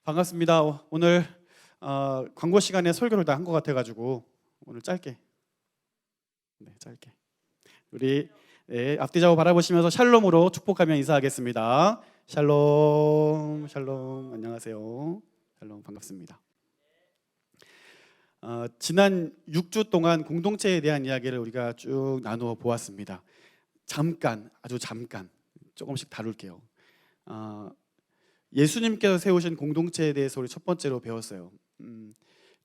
반갑습니다. 오늘 광고 시간에 설교를 다 한 것 같아가지고 오늘 짧게 우리 앞뒤 좌우 바라보시면서 샬롬으로 축복하며 인사하겠습니다. 샬롬, 샬롬, 안녕하세요. 샬롬, 반갑습니다. 지난 6주 동안 공동체에 대한 이야기를 우리가 쭉 나누어 보았습니다. 아주 잠깐 조금씩 다룰게요. 예수님께서 세우신 공동체에 대해서 우리 첫 번째로 배웠어요.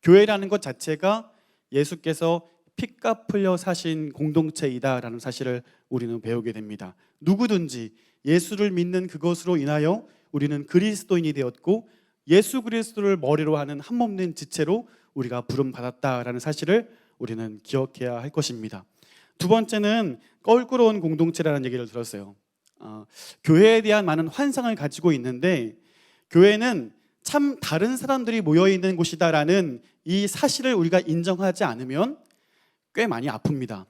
교회라는 것 자체가 예수께서 피값 흘려 사신 공동체이다라는 사실을 우리는 배우게 됩니다. 누구든지 예수를 믿는 그것으로 인하여 우리는 그리스도인이 되었고 예수 그리스도를 머리로 하는 한몸된 지체로 우리가 부름받았다라는 사실을 우리는 기억해야 할 것입니다. 두 번째는 껄끄러운 공동체라는 얘기를 들었어요. 교회에 대한 많은 환상을 가지고 있는데 교회는 참 다른 사람들이 모여있는 곳이다라는 이 사실을 우리가 인정하지 않으면 꽤 많이 아픕니다.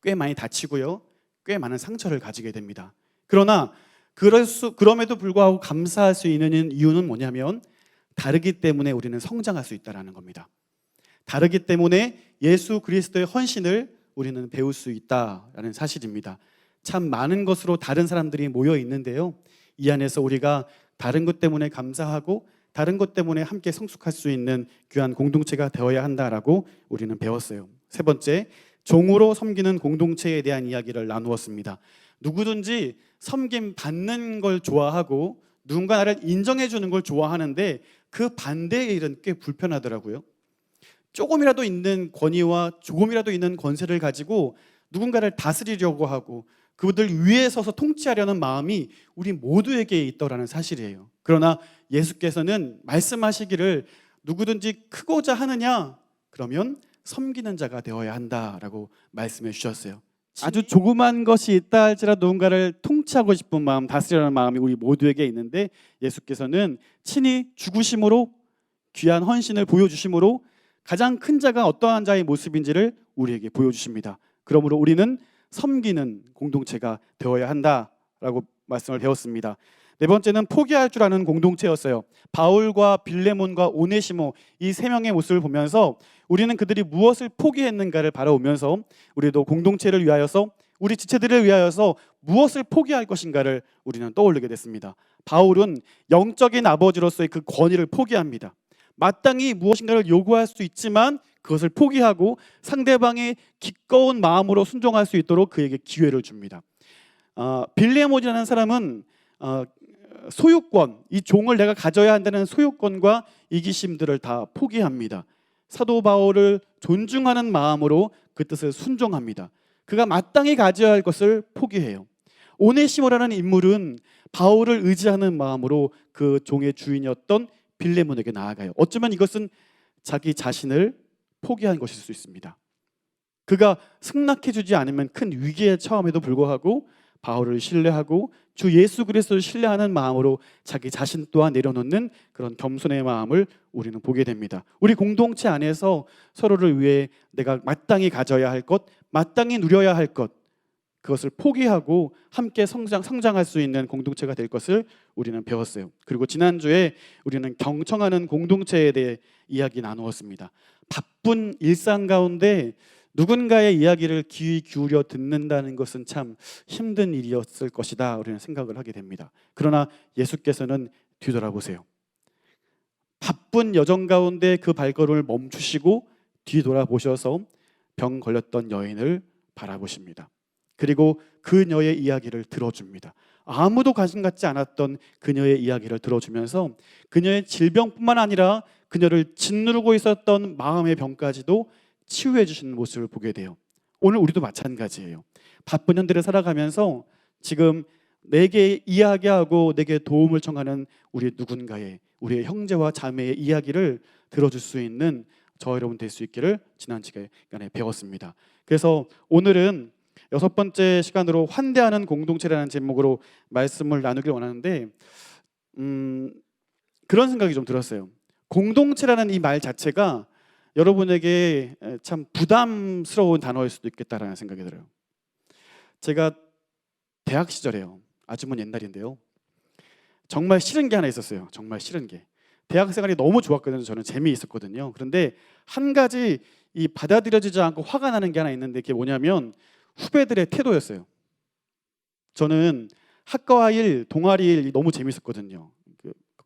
꽤 많이 다치고요, 꽤 많은 상처를 가지게 됩니다. 그러나 그럼에도 불구하고 감사할 수 있는 이유는 뭐냐면 다르기 때문에 우리는 성장할 수 있다는 겁니다. 다르기 때문에 예수 그리스도의 헌신을 우리는 배울 수 있다라는 사실입니다. 참 많은 것으로 다른 사람들이 모여 있는데요, 이 안에서 우리가 다른 것 때문에 감사하고 다른 것 때문에 함께 성숙할 수 있는 귀한 공동체가 되어야 한다라고 우리는 배웠어요. 세 번째, 종으로 섬기는 공동체에 대한 이야기를 나누었습니다. 누구든지 섬김 받는 걸 좋아하고 누군가 나를 인정해 주는 걸 좋아하는데 그 반대의 일은 꽤 불편하더라고요. 조금이라도 있는 권위와 조금이라도 있는 권세를 가지고 누군가를 다스리려고 하고 그들 위에 서서 통치하려는 마음이 우리 모두에게 있더라는 사실이에요. 그러나 예수께서는 말씀하시기를 누구든지 크고자 하느냐? 그러면 섬기는 자가 되어야 한다라고 말씀해 주셨어요. 아주 조그만 것이 있다 할지라도 누군가를 통치하고 싶은 마음, 다스리려는 마음이 우리 모두에게 있는데 예수께서는 친히 죽으심으로 귀한 헌신을 보여주심으로 가장 큰 자가 어떠한 자의 모습인지를 우리에게 보여주십니다. 그러므로 우리는 섬기는 공동체가 되어야 한다라고 말씀을 배웠습니다. 네 번째는 포기할 줄 아는 공동체였어요. 바울과 빌레몬과 오네시모 이 세 명의 모습을 보면서 우리는 그들이 무엇을 포기했는가를 바라보면서 우리도 공동체를 위하여서 우리 지체들을 위하여서 무엇을 포기할 것인가를 우리는 떠올리게 됐습니다. 바울은 영적인 아버지로서의 그 권위를 포기합니다. 마땅히 무엇인가를 요구할 수 있지만 그것을 포기하고 상대방의 기꺼운 마음으로 순종할 수 있도록 그에게 기회를 줍니다. 빌레몬이라는 사람은 소유권, 이 종을 내가 가져야 한다는 소유권과 이기심들을 다 포기합니다. 사도 바울을 존중하는 마음으로 그 뜻을 순종합니다. 그가 마땅히 가져야 할 것을 포기해요. 오네시모라는 인물은 바울을 의지하는 마음으로 그 종의 주인이었던 빌레몬에게 나아가요. 어쩌면 이것은 자기 자신을 포기한 것일 수 있습니다. 그가 승낙해주지 않으면 큰 위기에 처함에도 불구하고 바울을 신뢰하고 주 예수 그리스도를 신뢰하는 마음으로 자기 자신 또한 내려놓는 그런 겸손의 마음을 우리는 보게 됩니다. 우리 공동체 안에서 서로를 위해 내가 마땅히 가져야 할 것, 마땅히 누려야 할 것, 그것을 포기하고 함께 성장할 수 있는 공동체가 될 것을 우리는 배웠어요. 그리고 지난주에 우리는 경청하는 공동체에 대해 이야기 나누었습니다. 바쁜 일상 가운데 누군가의 이야기를 귀 기울여 듣는다는 것은 참 힘든 일이었을 것이다 우리는 생각을 하게 됩니다. 그러나 예수께서는 뒤돌아보세요. 바쁜 여정 가운데 그 발걸음을 멈추시고 뒤돌아보셔서 병 걸렸던 여인을 바라보십니다. 그리고 그녀의 이야기를 들어줍니다. 아무도 관심 갖지 않았던 그녀의 이야기를 들어주면서 그녀의 질병뿐만 아니라 그녀를 짓누르고 있었던 마음의 병까지도 치유해 주시는 모습을 보게 돼요. 오늘 우리도 마찬가지예요. 바쁜 현대를 살아가면서 지금 내게 이야기하고 내게 도움을 청하는 우리 누군가의, 우리의 형제와 자매의 이야기를 들어줄 수 있는 저 여러분 될 수 있기를 지난 시간에 배웠습니다. 그래서 오늘은 여섯 번째 시간으로 환대하는 공동체라는 제목으로 말씀을 나누길 원하는데 그런 생각이 좀 들었어요. 공동체라는 이 말 자체가 여러분에게 참 부담스러운 단어일 수도 있겠다라는 생각이 들어요. 제가 대학 시절에요, 아주 먼 옛날인데요, 정말 싫은 게 하나 있었어요. 정말 싫은 게 대학 생활이 너무 좋았거든요. 저는 재미있었거든요. 그런데 한 가지 이 받아들여지지 않고 화가 나는 게 하나 있는데, 그게 뭐냐면 후배들의 태도였어요. 저는 학과 일, 동아리 일 너무 재밌었거든요.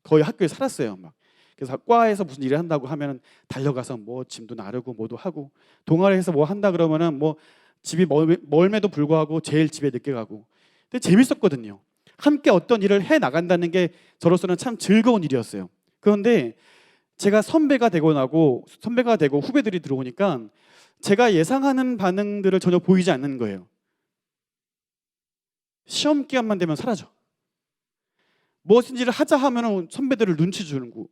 거의 학교에 살았어요. 막. 그래서 과에서 무슨 일을 한다고 하면 달려가서 뭐 짐도 나르고 뭐도 하고, 동아리에서 뭐 한다 그러면은 뭐 집이 멀매도 불구하고 제일 집에 늦게 가고. 근데 재밌었거든요. 함께 어떤 일을 해 나간다는 게 저로서는 참 즐거운 일이었어요. 그런데 제가 선배가 되고 후배들이 들어오니까 제가 예상하는 반응들을 전혀 보이지 않는 거예요. 시험 기간만 되면 사라져. 무엇인지를 하자 하면 선배들을 눈치 주는 거.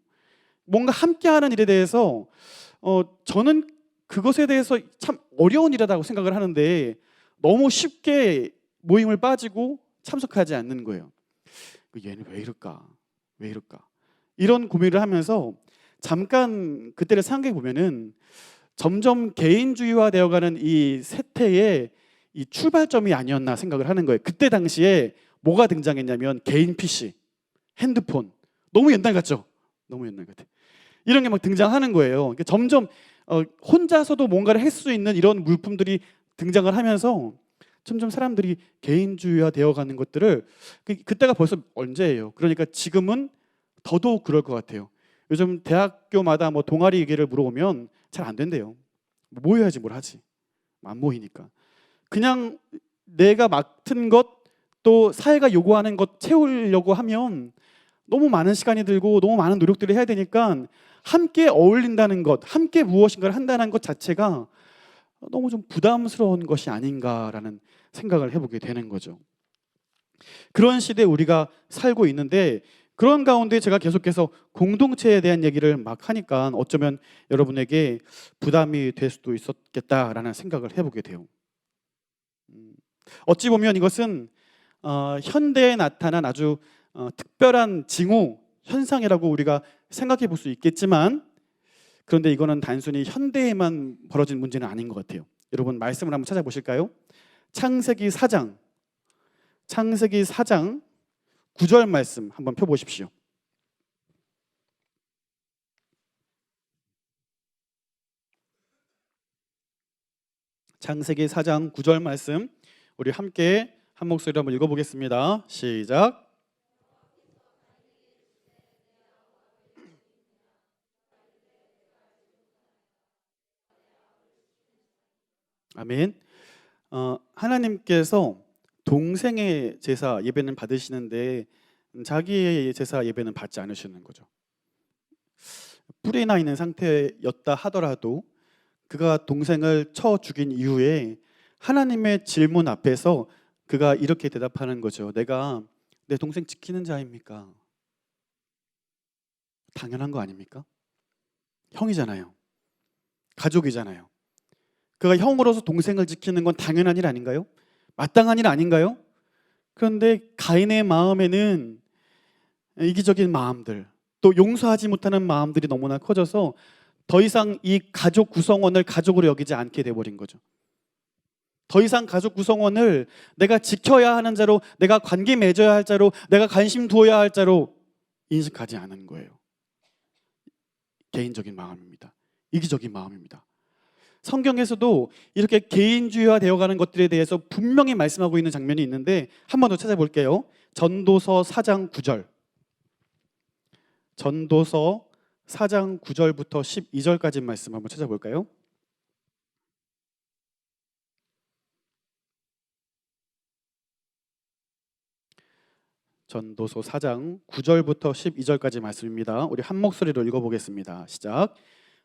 뭔가 함께하는 일에 대해서 저는 그것에 대해서 참 어려운 일이라고 생각을 하는데 너무 쉽게 모임을 빠지고 참석하지 않는 거예요. 얘는 왜 이럴까? 왜 이럴까? 이런 고민을 하면서 잠깐 그때를 생각해 보면은 점점 개인주의화 되어가는 이 세태의 이 출발점이 아니었나 생각을 하는 거예요. 그때 당시에 뭐가 등장했냐면 개인 PC, 핸드폰. 너무 옛날 같죠? 너무 옛날 같아. 이런 게 막 등장하는 거예요. 그러니까 점점 혼자서도 뭔가를 할 수 있는 이런 물품들이 등장을 하면서 점점 사람들이 개인주의화 되어가는 것들을 그때가 벌써 언제예요? 그러니까 지금은 더더욱 그럴 것 같아요. 요즘 대학교마다 뭐 동아리 얘기를 물어보면 잘 안 된대요. 모여야지 뭘 하지. 안 모이니까. 그냥 내가 맡은 것, 또 사회가 요구하는 것 채우려고 하면 너무 많은 시간이 들고 너무 많은 노력들을 해야 되니까 함께 어울린다는 것, 함께 무엇인가를 한다는 것 자체가 너무 좀 부담스러운 것이 아닌가라는 생각을 해보게 되는 거죠. 그런 시대에 우리가 살고 있는데, 그런 가운데 제가 계속해서 공동체에 대한 얘기를 막 하니까 어쩌면 여러분에게 부담이 될 수도 있었겠다라는 생각을 해보게 돼요. 어찌 보면 이것은 현대에 나타난 아주 특별한 징후 현상이라고 우리가 생각해 볼 수 있겠지만, 그런데 이거는 단순히 현대에만 벌어진 문제는 아닌 것 같아요. 여러분 말씀을 한번 찾아보실까요? 창세기 4장 9절 말씀 한번 펴보십시오. 창세기 4장 9절 말씀, 우리 함께 한 목소리로 한번 읽어보겠습니다. 시작. 아멘. 하나님께서 동생의 제사 예배는 받으시는데 자기의 제사 예배는 받지 않으시는 거죠. 뿔이 나 있는 상태였다 하더라도 그가 동생을 쳐 죽인 이후에 하나님의 질문 앞에서 그가 이렇게 대답하는 거죠. 내가 내 동생 지키는 자입니까? 당연한 거 아닙니까? 형이잖아요. 가족이잖아요. 그가 형으로서 동생을 지키는 건 당연한 일 아닌가요? 마땅한 일 아닌가요? 그런데 가인의 마음에는 이기적인 마음들, 또 용서하지 못하는 마음들이 너무나 커져서 더 이상 이 가족 구성원을 가족으로 여기지 않게 돼버린 거죠. 더 이상 가족 구성원을 내가 지켜야 하는 자로, 내가 관계 맺어야 할 자로, 내가 관심 두어야 할 자로 인식하지 않은 거예요. 개인적인 마음입니다. 이기적인 마음입니다. 성경에서도 이렇게 개인주의화 되어가는 것들에 대해서 분명히 말씀하고 있는 장면이 있는데 한 번 더 찾아볼게요. 전도서 4장 9절. 전도서 4장 9절부터 12절까지 말씀 한번 찾아볼까요? 전도서 4장 9절부터 12절까지 말씀입니다. 우리 한 목소리로 읽어보겠습니다. 시작.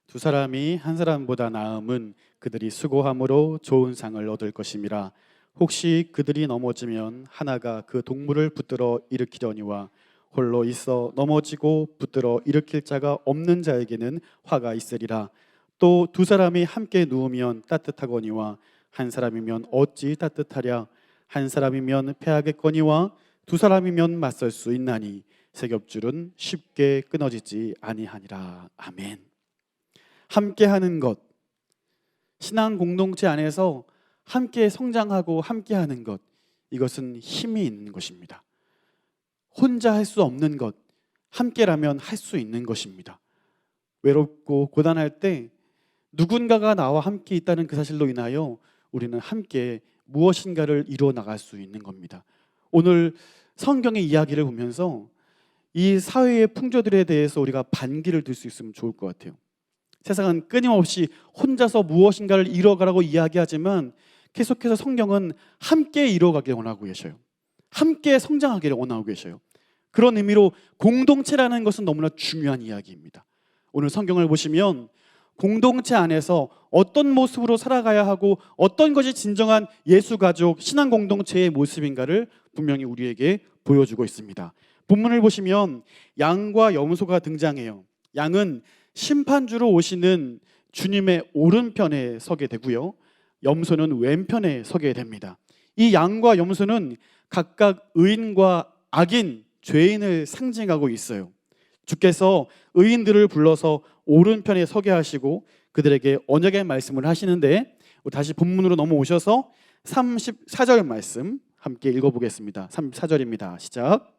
두 사람이 한 사람보다 나음은 그들이 수고함으로 좋은 상을 얻을 것임이라. 혹시 그들이 넘어지면 하나가 그 동물을 붙들어 일으키려니와 홀로 있어 넘어지고 붙들어 일으킬 자가 없는 자에게는 화가 있으리라. 또 두 사람이 함께 누우면 따뜻하거니와 한 사람이면 어찌 따뜻하랴. 한 사람이면 패하겠거니와 두 사람이면 맞설 수 있나니 세 겹줄은 쉽게 끊어지지 아니하니라. 아멘. 함께하는 것, 신앙 공동체 안에서 함께 성장하고 함께하는 것, 이것은 힘이 있는 것입니다. 혼자 할 수 없는 것, 함께라면 할 수 있는 것입니다. 외롭고 고단할 때 누군가가 나와 함께 있다는 그 사실로 인하여 우리는 함께 무엇인가를 이루어 나갈 수 있는 겁니다. 오늘 성경의 이야기를 보면서 이 사회의 풍조들에 대해서 우리가 반기를 들 수 있으면 좋을 것 같아요. 세상은 끊임없이 혼자서 무엇인가를 이뤄가라고 이야기하지만 계속해서 성경은 함께 이뤄가기를 원하고 계셔요. 함께 성장하기를 원하고 계셔요. 그런 의미로 공동체라는 것은 너무나 중요한 이야기입니다. 오늘 성경을 보시면 공동체 안에서 어떤 모습으로 살아가야 하고 어떤 것이 진정한 예수 가족, 신앙 공동체의 모습인가를 분명히 우리에게 보여주고 있습니다. 본문을 보시면 양과 염소가 등장해요. 양은 심판주로 오시는 주님의 오른편에 서게 되고요, 염소는 왼편에 서게 됩니다. 이 양과 염소는 각각 의인과 악인, 죄인을 상징하고 있어요. 주께서 의인들을 불러서 오른편에 서게 하시고 그들에게 언약의 말씀을 하시는데, 다시 본문으로 넘어오셔서 34절 말씀 함께 읽어보겠습니다. 34절입니다. 시작.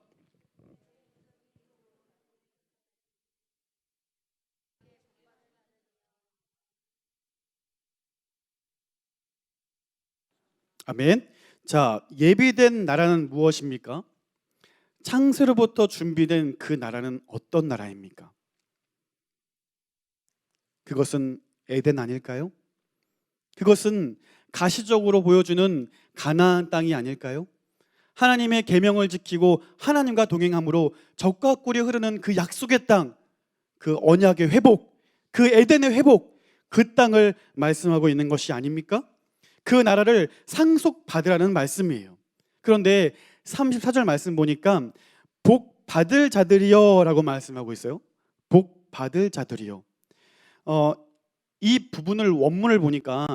아멘. 자, 예비된 나라는 무엇입니까? 창세로부터 준비된 그 나라는 어떤 나라입니까? 그것은 에덴 아닐까요? 그것은 가시적으로 보여주는 가나안 땅이 아닐까요? 하나님의 계명을 지키고 하나님과 동행함으로 적과 꿀이 흐르는 그 약속의 땅, 그 언약의 회복, 그 에덴의 회복, 그 땅을 말씀하고 있는 것이 아닙니까? 그 나라를 상속받으라는 말씀이에요. 그런데 34절 말씀 보니까 복 받을 자들이여 라고 말씀하고 있어요. 복 받을 자들이여. 이 부분을 원문을 보니까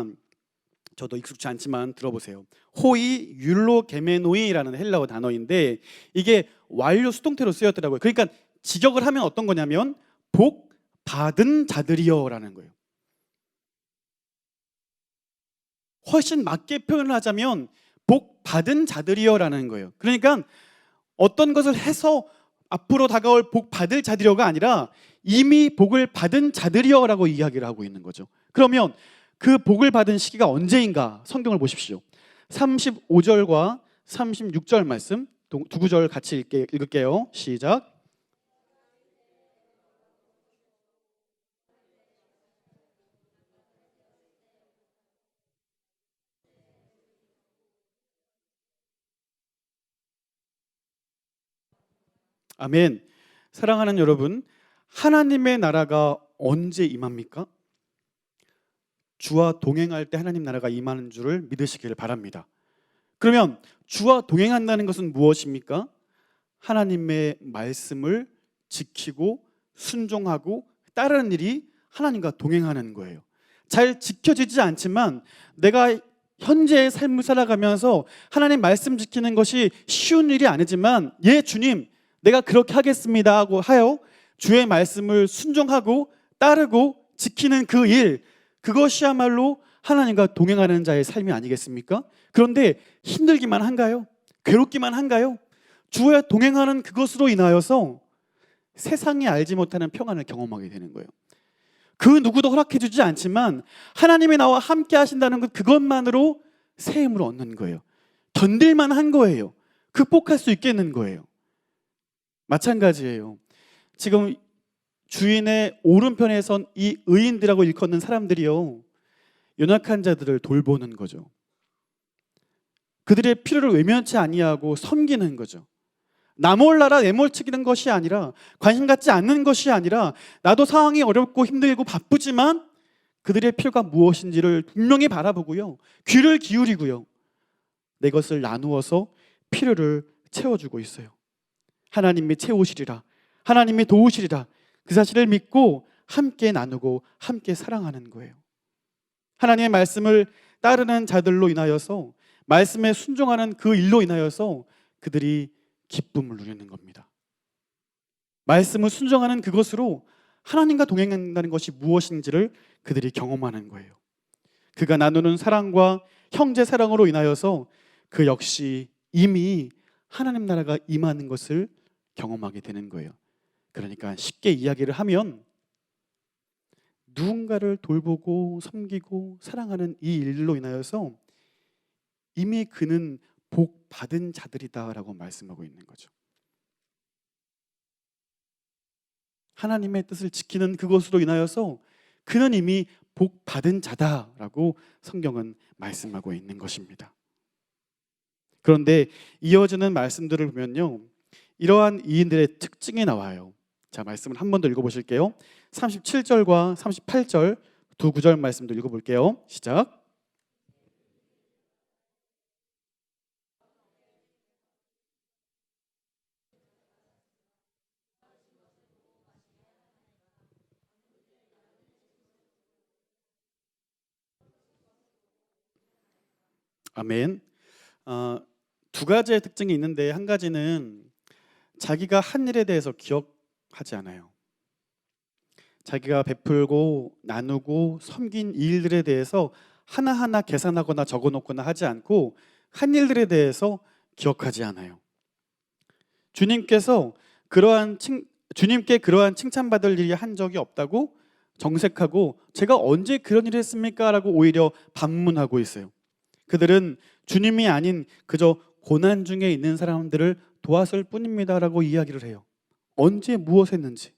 저도 익숙치 않지만 들어보세요. 호이 율로게메노이라는 헬라어 단어인데 이게 완료 수동태로 쓰였더라고요. 그러니까 직역을 하면 어떤 거냐면 복 받은 자들이여 라는 거예요. 훨씬 맞게 표현을 하자면 복 받은 자들이여 라는 거예요. 그러니까 어떤 것을 해서 앞으로 다가올 복 받을 자들이여가 아니라 이미 복을 받은 자들이여 라고 이야기를 하고 있는 거죠. 그러면 그 복을 받은 시기가 언제인가? 성경을 보십시오. 35절과 36절 말씀 두 구절 같이 읽을게요. 시작. 아멘. 사랑하는 여러분, 하나님의 나라가 언제 임합니까? 주와 동행할 때 하나님 나라가 임하는 줄을 믿으시기를 바랍니다. 그러면 주와 동행한다는 것은 무엇입니까? 하나님의 말씀을 지키고 순종하고 따르는 일이 하나님과 동행하는 거예요. 잘 지켜지지 않지만 내가 현재의 삶을 살아가면서 하나님 말씀 지키는 것이 쉬운 일이 아니지만, 예 주님 내가 그렇게 하겠습니다 하고 하여 주의 말씀을 순종하고 따르고 지키는 그 일, 그것이야말로 하나님과 동행하는 자의 삶이 아니겠습니까? 그런데 힘들기만 한가요? 괴롭기만 한가요? 주와 동행하는 그것으로 인하여서 세상이 알지 못하는 평안을 경험하게 되는 거예요. 그 누구도 허락해 주지 않지만 하나님이 나와 함께 하신다는 것, 그것만으로 새 힘을 얻는 거예요. 견딜만 한 거예요. 극복할 수 있겠는 거예요. 마찬가지예요. 지금 주인의 오른편에 선 이 의인들하고 일컫는 사람들이요, 연약한 자들을 돌보는 거죠. 그들의 필요를 외면치 아니하고 섬기는 거죠. 나 몰라라 내몰치기는 것이 아니라, 관심 갖지 않는 것이 아니라, 나도 상황이 어렵고 힘들고 바쁘지만 그들의 필요가 무엇인지를 분명히 바라보고요, 귀를 기울이고요, 내 것을 나누어서 필요를 채워주고 있어요. 하나님이 채우시리라, 하나님이 도우시리라, 그 사실을 믿고 함께 나누고 함께 사랑하는 거예요. 하나님의 말씀을 따르는 자들로 인하여서, 말씀에 순종하는 그 일로 인하여서 그들이 기쁨을 누리는 겁니다. 말씀을 순종하는 그것으로 하나님과 동행한다는 것이 무엇인지를 그들이 경험하는 거예요. 그가 나누는 사랑과 형제 사랑으로 인하여서 그 역시 이미 하나님 나라가 임하는 것을 경험하게 되는 거예요. 그러니까 쉽게 이야기를 하면 누군가를 돌보고 섬기고 사랑하는 이 일로 인하여서 이미 그는 복 받은 자들이다라고 말씀하고 있는 거죠. 하나님의 뜻을 지키는 그것으로 인하여서 그는 이미 복 받은 자다라고 성경은 말씀하고 있는 것입니다. 그런데 이어지는 말씀들을 보면요, 이러한 이인들의 특징이 나와요. 자, 말씀을 한 번 더 읽어보실게요. 37절과 38절 두 구절 말씀도 읽어볼게요. 시작. 아멘. 두 가지의 특징이 있는데 한 가지는 자기가 한 일에 대해서 기억하지 않아요. 자기가 베풀고 나누고 섬긴 이 일들에 대해서 하나하나 계산하거나 적어놓거나 하지 않고 한 일들에 대해서 기억하지 않아요. 주님께서 주님께 그러한 칭찬받을 일이 한 적이 없다고 정색하고 제가 언제 그런 일을 했습니까? 라고 오히려 반문하고 있어요. 그들은 주님이 아닌 그저 고난 중에 있는 사람들을 도왔을 뿐입니다 라고 이야기를 해요. 언제 무엇 했는지,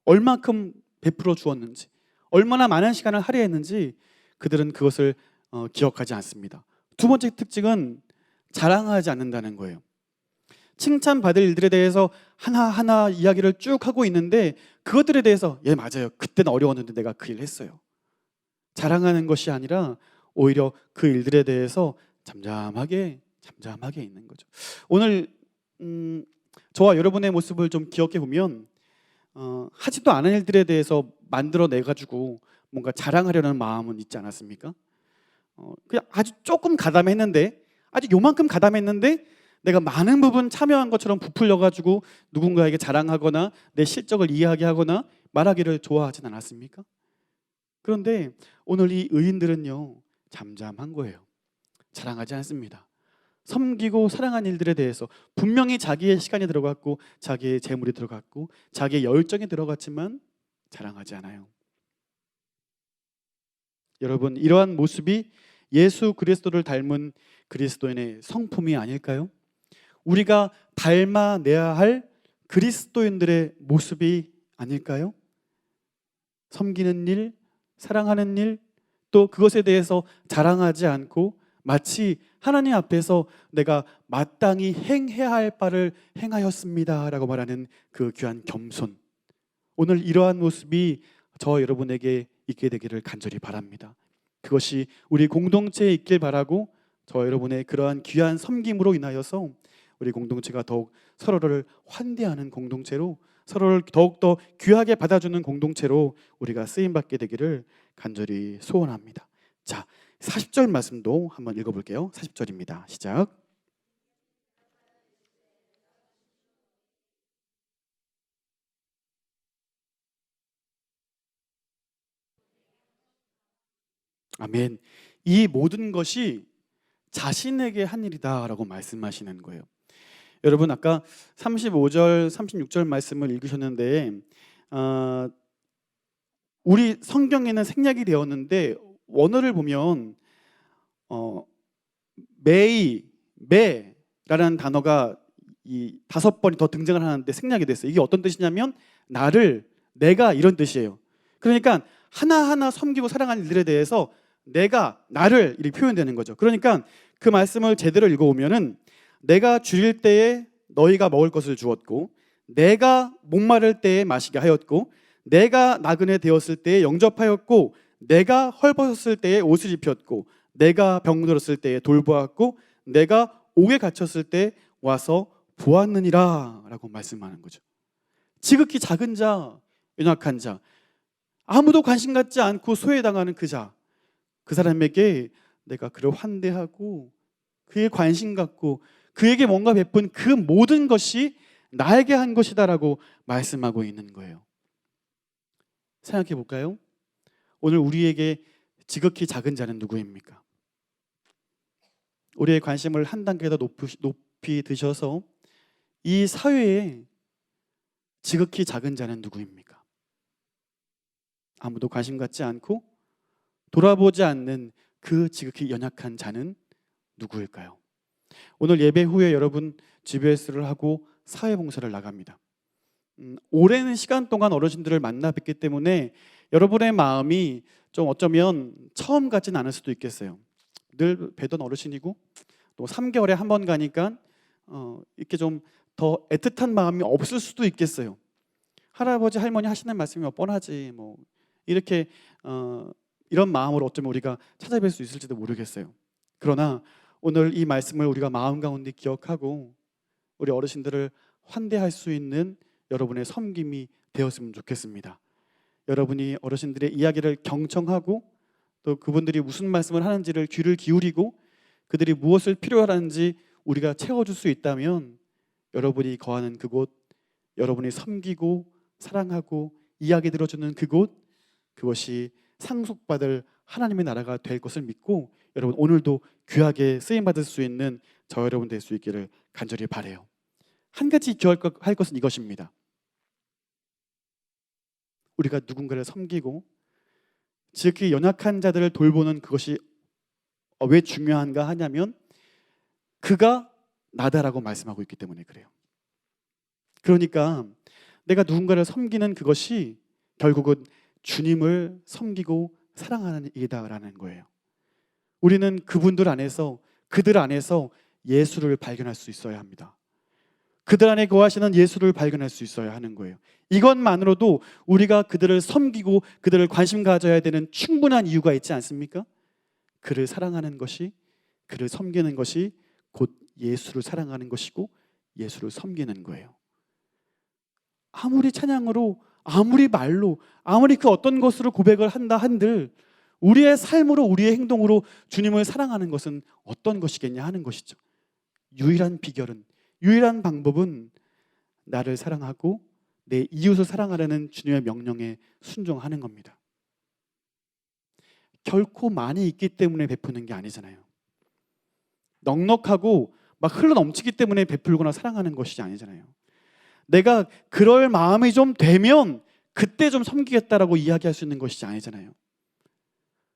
얼마큼 베풀어 주었는지, 얼마나 많은 시간을 할애했는지 그들은 그것을 기억하지 않습니다. 두 번째 특징은 자랑하지 않는다는 거예요. 칭찬받을 일들에 대해서 하나하나 이야기를 쭉 하고 있는데 그것들에 대해서 예 맞아요, 그때는 어려웠는데 내가 그 일을 했어요, 자랑하는 것이 아니라 오히려 그 일들에 대해서 잠잠하게 있는 거죠. 오늘 저와 여러분의 모습을 좀 기억해 보면 하지도 않은 일들에 대해서 만들어내 가지고 뭔가 자랑하려는 마음은 있지 않았습니까? 그냥 아주 조금 가담했는데, 아주 요만큼 가담했는데 내가 많은 부분 참여한 것처럼 부풀려 가지고 누군가에게 자랑하거나 내 실적을 이야기하거나 말하기를 좋아하진 않았습니까? 그런데 오늘 이 의인들은요, 잠잠한 거예요. 자랑하지 않습니다. 섬기고 사랑한 일들에 대해서 분명히 자기의 시간이 들어갔고 자기의 재물이 들어갔고 자기의 열정이 들어갔지만 자랑하지 않아요. 여러분, 이러한 모습이 예수 그리스도를 닮은 그리스도인의 성품이 아닐까요? 우리가 닮아내야 할 그리스도인들의 모습이 아닐까요? 섬기는 일, 사랑하는 일, 또 그것에 대해서 자랑하지 않고 마치 하나님 앞에서 내가 마땅히 행해야 할 바를 행하였습니다 라고 말하는 그 귀한 겸손. 오늘 이러한 모습이 저 여러분에게 있게 되기를 간절히 바랍니다. 그것이 우리 공동체에 있길 바라고 저 여러분의 그러한 귀한 섬김으로 인하여서 우리 공동체가 더욱 서로를 환대하는 공동체로, 서로를 더욱더 귀하게 받아주는 공동체로 우리가 쓰임받게 되기를 간절히 소원합니다. 자, 40절 말씀도 한번 읽어볼게요. 40절입니다. 시작. 아멘. 이 모든 것이 자신에게 한 일이다라고 말씀하시는 거예요. 여러분, 아까 35절, 36절 말씀을 읽으셨는데 우리 성경에는 생략이 되었는데 원어를 보면 매라는 단어가 이 5번이 더 등장을 하는데 생략이 됐어요. 이게 어떤 뜻이냐면 나를, 내가, 이런 뜻이에요. 그러니까 하나하나 섬기고 사랑하는 일들에 대해서 내가, 나를 이렇게 표현되는 거죠. 그러니까 그 말씀을 제대로 읽어보면은 내가 줄일 때에 너희가 먹을 것을 주었고, 내가 목마를 때에 마시게 하였고, 내가 나그네 되었을 때에 영접하였고, 내가 헐벗었을 때에 옷을 입혔고, 내가 병들었을 때에 돌보았고, 내가 옥에 갇혔을 때 와서 보았느니라 라고 말씀하는 거죠. 지극히 작은 자, 연약한 자, 아무도 관심 갖지 않고 소외당하는 그 자, 그 사람에게 내가 그를 환대하고 그에 관심 갖고 그에게 뭔가 베푼 그 모든 것이 나에게 한 것이다라고 말씀하고 있는 거예요. 생각해 볼까요? 오늘 우리에게 지극히 작은 자는 누구입니까? 우리의 관심을 한 단계 더 높이 드셔서 이 사회에 지극히 작은 자는 누구입니까? 아무도 관심 갖지 않고 돌아보지 않는 그 지극히 연약한 자는 누구일까요? 오늘 예배 후에 여러분 GBS를 하고 사회봉사를 나갑니다. 오랜 시간 동안 어르신들을 만나 뵙기 때문에 여러분의 마음이 좀 어쩌면 처음 같진 않을 수도 있겠어요. 늘 뵈던 어르신이고 또 3개월에 한 번 가니까 이렇게 좀 더 애틋한 마음이 없을 수도 있겠어요. 할아버지 할머니 하시는 말씀이 뻔하지 뭐 이렇게 이런 마음으로 어쩌면 우리가 찾아뵐 수 있을지도 모르겠어요. 그러나 오늘 이 말씀을 우리가 마음 가운데 기억하고 우리 어르신들을 환대할 수 있는 여러분의 섬김이 되었으면 좋겠습니다. 여러분이 어르신들의 이야기를 경청하고 또 그분들이 무슨 말씀을 하는지를 귀를 기울이고 그들이 무엇을 필요하는지 우리가 채워줄 수 있다면 여러분이 거하는 그곳, 여러분이 섬기고 사랑하고 이야기 들어주는 그곳, 그것이 상속받을 하나님의 나라가 될 것을 믿고 여러분 오늘도 귀하게 쓰임받을 수 있는 저 여러분 될 수 있기를 간절히 바라요. 한 가지 기억할 것은 이것입니다. 우리가 누군가를 섬기고 지극히 연약한 자들을 돌보는 그것이 왜 중요한가 하냐면 그가 나다라고 말씀하고 있기 때문에 그래요. 그러니까 내가 누군가를 섬기는 그것이 결국은 주님을 섬기고 사랑하는 일이다라는 거예요. 우리는 그분들 안에서 그들 안에서 예수를 발견할 수 있어야 합니다. 그들 안에 거하시는 예수를 발견할 수 있어야 하는 거예요. 이것만으로도 우리가 그들을 섬기고 그들을 관심 가져야 되는 충분한 이유가 있지 않습니까? 그를 사랑하는 것이, 그를 섬기는 것이 곧 예수를 사랑하는 것이고 예수를 섬기는 거예요. 아무리 찬양으로, 아무리 말로, 아무리 그 어떤 것으로 고백을 한다 한들 우리의 삶으로, 우리의 행동으로 주님을 사랑하는 것은 어떤 것이겠냐 하는 것이죠. 유일한 비결은, 유일한 방법은 나를 사랑하고 내 이웃을 사랑하라는 주님의 명령에 순종하는 겁니다. 결코 많이 있기 때문에 베푸는 게 아니잖아요. 넉넉하고 막 흘러넘치기 때문에 베풀거나 사랑하는 것이 아니잖아요. 내가 그럴 마음이 좀 되면 그때 좀 섬기겠다라고 이야기할 수 있는 것이 아니잖아요.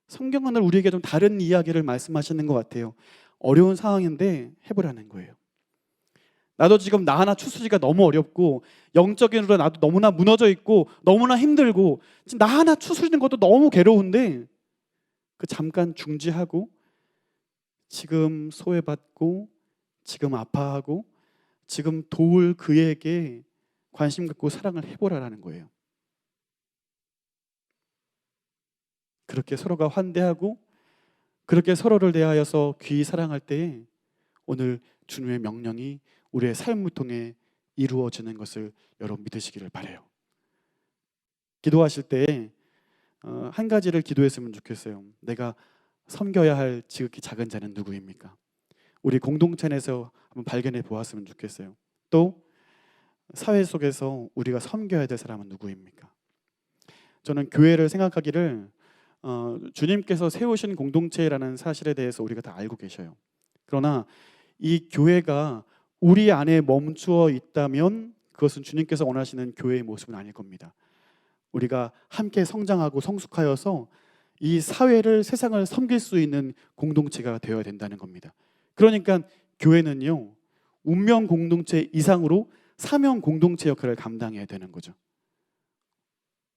성경은 우리에게 좀 다른 이야기를 말씀하시는 것 같아요. 어려운 상황인데 해보라는 거예요. 나도 지금 나 하나 추스리기가 너무 어렵고 영적인으로 나도 너무나 무너져 있고 너무나 힘들고 지금 나 하나 추스리는 것도 너무 괴로운데 그 잠깐 중지하고 지금 소외받고 지금 아파하고 지금 도울 그에게 관심 갖고 사랑을 해보라라는 거예요. 그렇게 서로가 환대하고 그렇게 서로를 대하여서 귀히 사랑할 때에 오늘 주님의 명령이 우리의 삶을 통해 이루어지는 것을 여러분 믿으시기를 바라요. 기도하실 때 한 가지를 기도했으면 좋겠어요. 내가 섬겨야 할 지극히 작은 자는 누구입니까? 우리 공동체 내에서 한번 발견해 보았으면 좋겠어요. 또 사회 속에서 우리가 섬겨야 될 사람은 누구입니까? 저는 교회를 생각하기를 주님께서 세우신 공동체라는 사실에 대해서 우리가 다 알고 계셔요. 그러나 이 교회가 우리 안에 멈추어 있다면 그것은 주님께서 원하시는 교회의 모습은 아닐 겁니다. 우리가 함께 성장하고 성숙하여서 이 사회를, 세상을 섬길 수 있는 공동체가 되어야 된다는 겁니다. 그러니까 교회는요, 운명 공동체 이상으로 사명 공동체 역할을 감당해야 되는 거죠.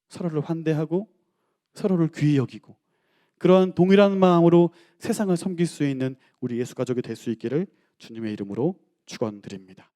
서로를 환대하고 서로를 귀히 여기고 그런 동일한 마음으로 세상을 섬길 수 있는 우리 예수 가족이 될 수 있기를 주님의 이름으로 축원드립니다.